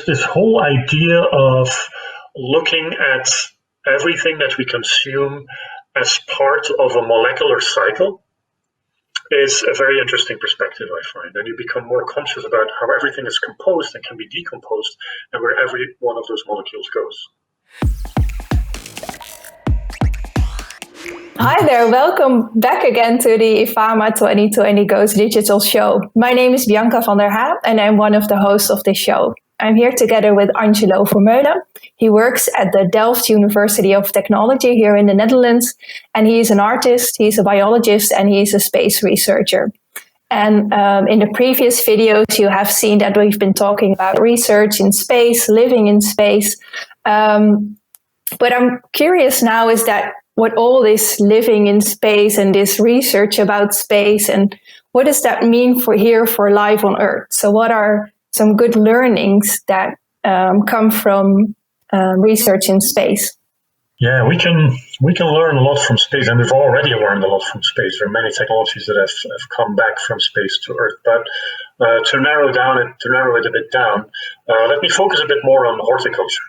this whole idea of looking at everything that we consume as part of a molecular cycle is a very interesting perspective, I find. And you become more conscious about how everything is composed and can be decomposed and where every one of those molecules goes. Hi there, welcome back again to the IFAMA 2020 Goes Digital show. My name is Bianca van der Haa and I'm one of the hosts of this show. I'm here together with Angelo Vermeulen. He works at the Delft University of Technology here in the Netherlands, and he is an artist, he's a biologist, and he's a space researcher. And in the previous videos, you have seen that we've been talking about research in space, living in space. But I'm curious now is that what all this living in space and this research about space, and what does that mean for life on Earth? So what are some good learnings that come from research in space? Yeah, we can learn a lot from space, and we've already learned a lot from space. There are many technologies that have come back from space to Earth. But to narrow it a bit down, let me focus a bit more on horticulture.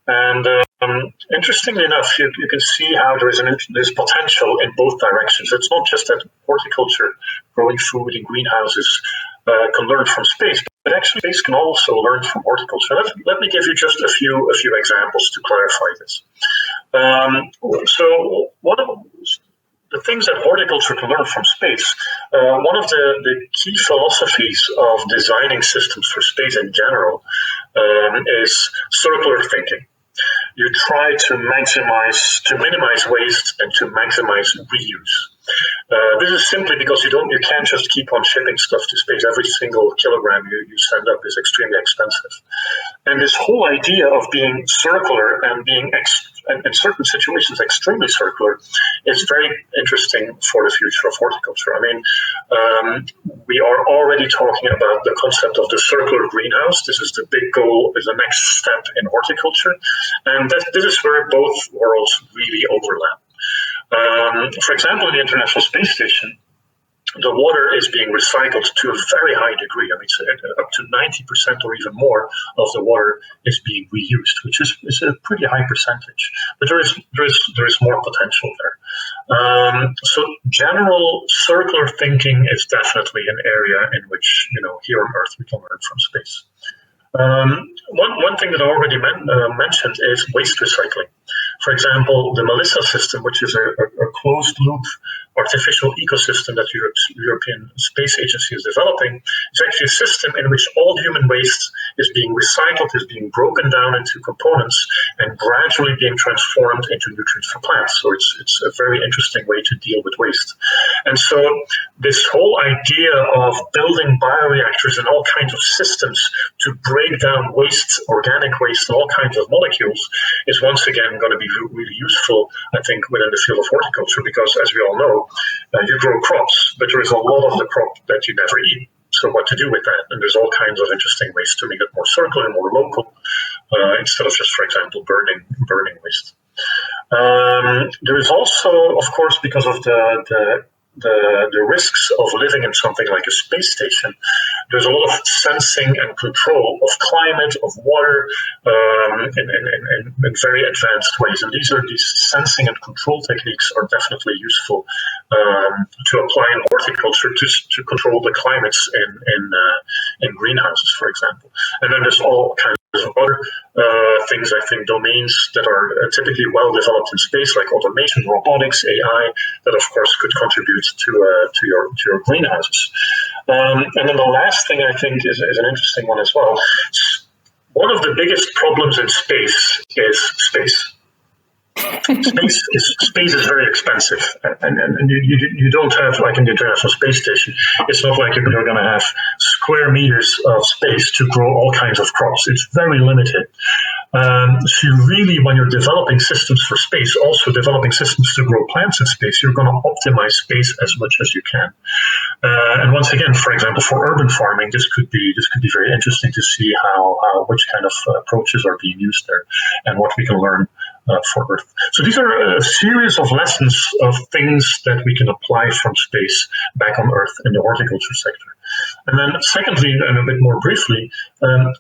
And interestingly enough, you can see how there's potential in both directions. It's not just that horticulture, growing food in greenhouses, can learn from space, but actually space can also learn from horticulture. Let me give you just a few examples to clarify this. So one of the things that horticulture can learn from space, one of the key philosophies of designing systems for space in general is circular thinking. You try to minimize waste and to maximize reuse. This is simply because you can't just keep on shipping stuff to space. Every single kilogram you send up is extremely expensive. And this whole idea of being circular and being in certain situations extremely circular is very interesting for the future of horticulture. I mean, we are already talking about the concept of the circular greenhouse. This is the big goal, is the next step in horticulture. And this is where both worlds really overlap. For example, in the International Space Station, the water is being recycled to a very high degree. I mean, up to 90% or even more of the water is being reused, which is a pretty high percentage. But there is more potential there. So general circular thinking is definitely an area in which, here on Earth we can learn from space. One thing that I already mentioned is waste recycling. For example, the Melissa system, which is a closed-loop artificial ecosystem that the European Space Agency is developing, is actually a system in which all human waste is being recycled, is being broken down into components, and gradually being transformed into nutrients for plants. So it's a very interesting way to deal with waste. And so this whole idea of building bioreactors and all kinds of systems to break down waste, organic waste, and all kinds of molecules is once again going to be really useful, I think, within the field of horticulture, because as we all know, you grow crops, but there is a lot of the crop that you never eat. So what to do with that? And there's all kinds of interesting ways to make it more circular, more local, instead of just, for example, burning waste. There is also, of course, because of the risks of living in something like a space station, there's a lot of sensing and control of climate, of water, in very advanced ways. And these sensing and control techniques are definitely useful to apply in horticulture to control the climates in greenhouses, for example. And then there's all kinds of other things, I think, domains that are typically well developed in space, like automation, robotics, AI, that of course could contribute to your greenhouses. And then the last thing I think is an interesting one as well. One of the biggest problems in space is space. Space is very expensive, and you don't have, like in the International Space Station, it's not like you're going to have square meters of space to grow all kinds of crops. It's very limited. So you really, when you're developing systems for space, also developing systems to grow plants in space, you're going to optimize space as much as you can. And once again, for example, for urban farming, this could be very interesting to see which kind of approaches are being used there and what we can learn for Earth. So these are a series of lessons of things that we can apply from space back on Earth in the horticulture sector. And then secondly, and a bit more briefly,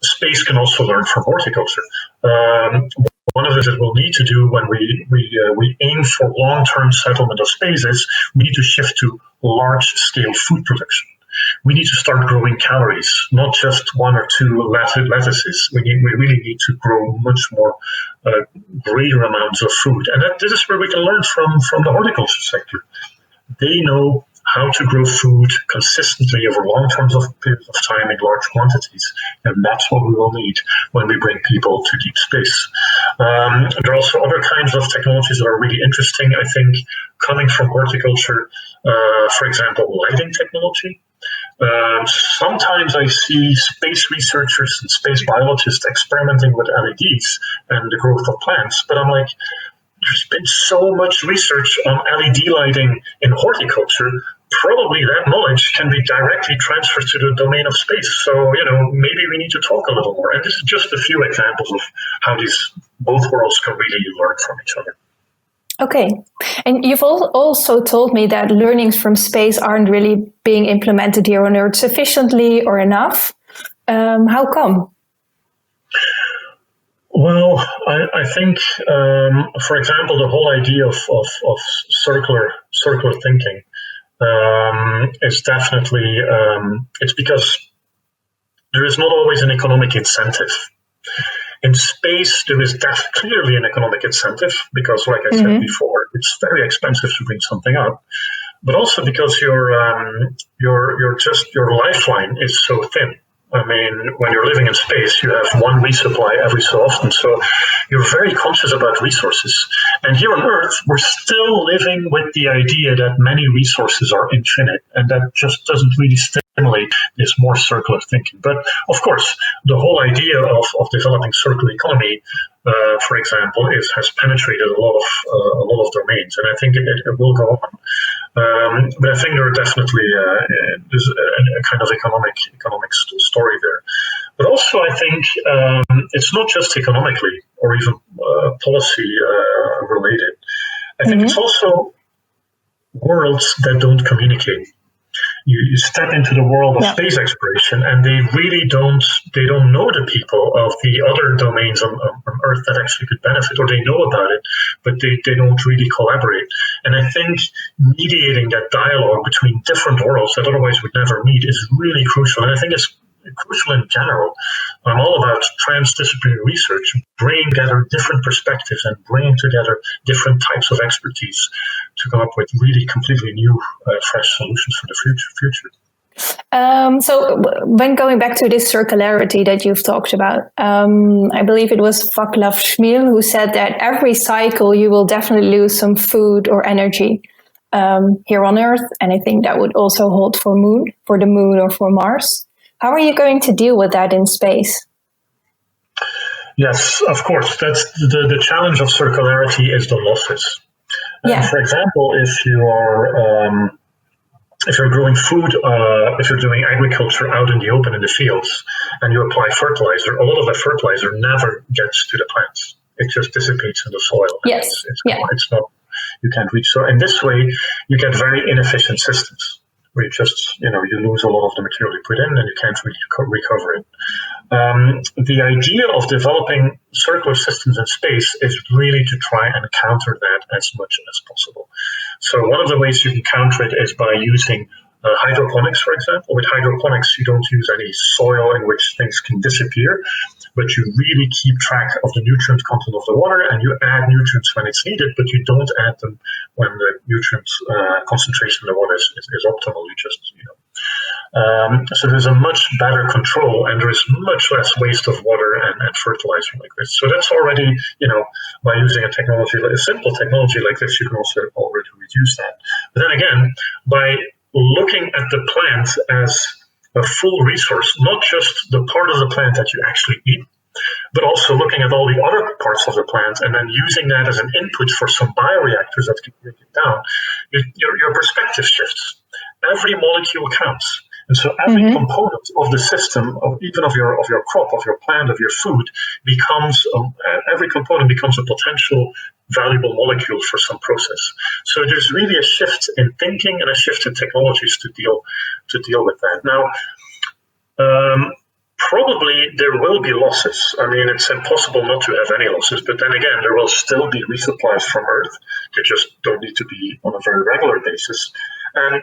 space can also learn from horticulture. One of the things that we'll need to do when we aim for long-term settlement of space is we need to shift to large-scale food production. We need to start growing calories, not just one or two lettuces. We really need to grow much more greater amounts of food. And this is where we can learn from the horticulture sector. They know how to grow food consistently over long terms of periods of time in large quantities. And that's what we will need when we bring people to deep space. There are also other kinds of technologies that are really interesting, I think, coming from horticulture. For example, lighting technology. Sometimes I see space researchers and space biologists experimenting with LEDs and the growth of plants, but I'm like, there's been so much research on LED lighting in horticulture. Probably that knowledge can be directly transferred to the domain of space. So, maybe we need to talk a little more. And this is just a few examples of how these both worlds can really learn from each other. Okay. And you've also told me that learnings from space aren't really being implemented here on Earth sufficiently or enough. How come? Well, I think, for example, the whole idea of circular thinking is definitely, it's because there is not always an economic incentive. In space, there is clearly an economic incentive because, like I said before, it's very expensive to bring something up, but also because your lifeline is so thin. I mean, when you're living in space, you have one resupply every so often, so you're very conscious about resources. And here on Earth, we're still living with the idea that many resources are infinite, and that just doesn't really stimulate this more circular thinking. But of course, the whole idea of developing circular economy, for example, has penetrated a lot of domains, and I think it will go on. But I think there are definitely there's a kind of economic story there. But also, I think it's not just economically or even policy related. I think it's also worlds that don't communicate. You step into the world of space exploration, and they really don't know the people of the other domains on Earth that actually could benefit, or they know about it, but they don't really collaborate. And I think mediating that dialogue between different worlds that otherwise would never meet is really crucial. And I think it's crucial in general. I'm all about trans-disciplinary research, bringing together different perspectives and bringing together different types of expertise to come up with really completely new, fresh solutions for the future. So when going back to this circularity that you've talked about, I believe it was Václav Smil who said that every cycle you will definitely lose some food or energy here on Earth. And I think that would also hold for the moon or for Mars. How are you going to deal with that in space? Yes, of course. That's the challenge of circularity is the losses. For example, if you're growing food, if you're doing agriculture out in the open in the fields, and you apply fertilizer, a lot of the fertilizer never gets to the plants. It just dissipates in the soil. Yes. It's not. You can't reach. So in this way, you get very inefficient systems, where you lose a lot of the material you put in and you can't really recover it. The idea of developing circular systems in space is really to try and counter that as much as possible. So one of the ways you can counter it is by using hydroponics, for example. With hydroponics, you don't use any soil in which things can disappear, but you really keep track of the nutrient content of the water, and you add nutrients when it's needed, but you don't add them when the nutrient concentration in the water is optimal. You just, so there's a much better control, and there is much less waste of water and fertilizer like this. So that's already, by using a simple technology like this, you can also already reduce that. But then again, by looking at the plant as a full resource, not just the part of the plant that you actually eat, but also looking at all the other parts of the plant and then using that as an input for some bioreactors that can break it down, your perspective shifts. Every molecule counts. And so every component of the system, even of your crop, of your plant, of your food, every component becomes a potential valuable molecule for some process. So there's really a shift in thinking and a shift in technologies to deal with that. Now, Probably there will be losses. I mean, it's impossible not to have any losses, but then again, there will still be resupplies from Earth. They just don't need to be on a very regular basis. And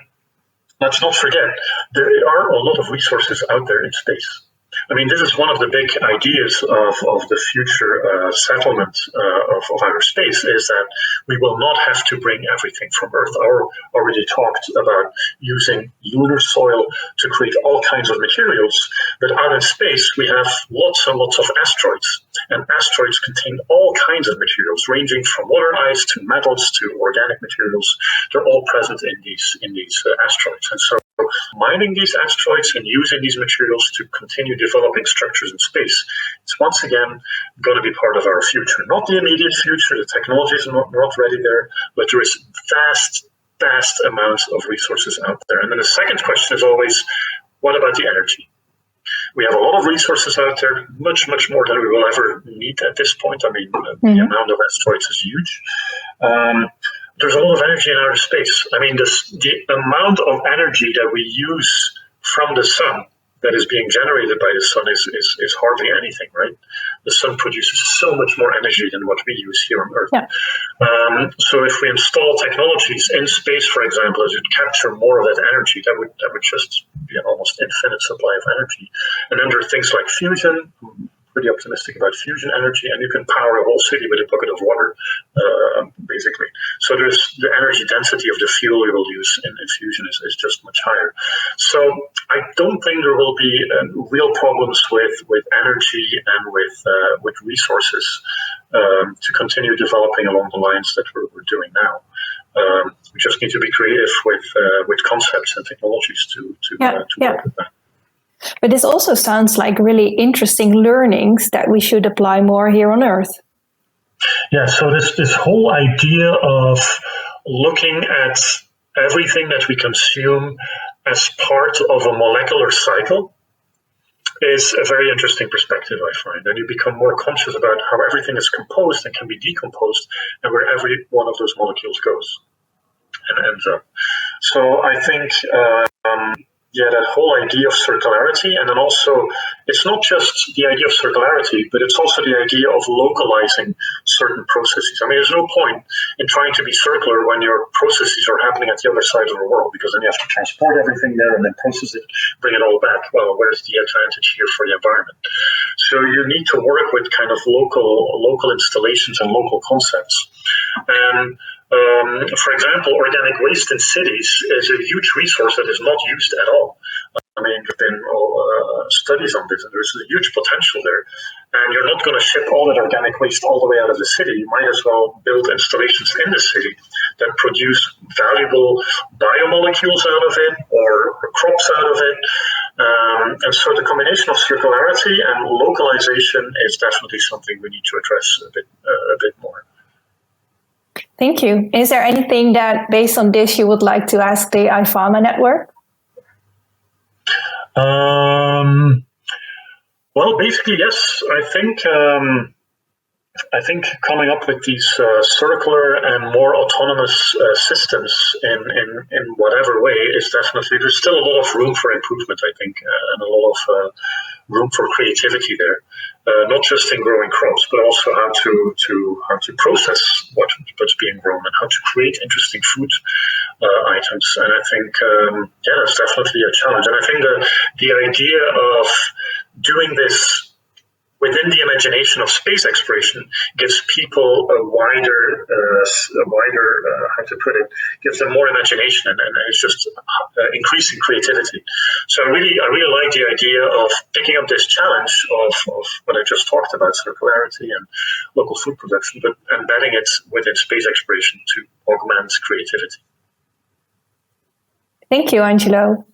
let's not forget, there are a lot of resources out there in space. I mean, this is one of the big ideas of the future settlement of outer space, is that we will not have to bring everything from Earth. I already talked about using lunar soil to create all kinds of materials, but out in space we have lots and lots of asteroids, and asteroids contain all kinds of materials, ranging from water ice to metals to organic materials. They're all present in these asteroids, and so mining these asteroids and using these materials to continue developing structures in space, it's once again going to be part of our future. Not the immediate future, the technology is not ready there, but there is vast amounts of resources out there. And then the second question is always, what about the energy? We have a lot of resources out there, much more than we will ever need at this point. I mean, the amount of asteroids is huge. There's a lot of energy in outer space. I mean, the amount of energy that we use from the sun that is being generated by the sun is hardly anything, right? The sun produces so much more energy than what we use here on Earth. Yeah. So if we install technologies in space, for example, that would capture more of that energy, that would just be an almost infinite supply of energy. And then there are things like fusion. Pretty optimistic about fusion energy, and you can power a whole city with a bucket of water, basically. So there's the energy density of the fuel you will use in fusion is just much higher. So I don't think there will be real problems with energy and with resources to continue developing along the lines that we're doing now. We just need to be creative with concepts and technologies to work with that. But this also sounds like really interesting learnings that we should apply more here on Earth. Yeah, so this whole idea of looking at everything that we consume as part of a molecular cycle is a very interesting perspective, I find. And you become more conscious about how everything is composed and can be decomposed, and where every one of those molecules goes and ends up. So I think that whole idea of circularity, and then also it's not just the idea of circularity, but it's also the idea of localizing certain processes. I mean, there's no point in trying to be circular when your processes are happening at the other side of the world, because then you have to transport everything there and then process it, bring it all back. Well, where's the advantage here for the environment? So you need to work with kind of local installations and local concepts. And for example, organic waste in cities is a huge resource that is not used at all. I mean, there have been studies on this, and there's a huge potential there. And you're not going to ship all that organic waste all the way out of the city. You might as well build installations in the city that produce valuable biomolecules out of it or crops out of it. And so the combination of circularity and localization is definitely something we need to address a bit more. Thank you. Is there anything that, based on this, you would like to ask the IFAMA network? Well, basically, yes. I think coming up with these circular and more autonomous systems in whatever way is definitely, there's still a lot of room for improvement, I think, and a lot of room for creativity there. Not just in growing crops, but also how to process what's being grown and how to create interesting food items. And I think, that's definitely a challenge. And I think the idea of doing this within the imagination of space exploration gives people a wider, how to put it, gives them more imagination, and it's just increasing creativity. So I really like the idea of picking up this challenge of what I just talked about, circularity and local food production, but embedding it within space exploration to augment creativity. Thank you, Angelo.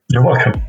You're welcome.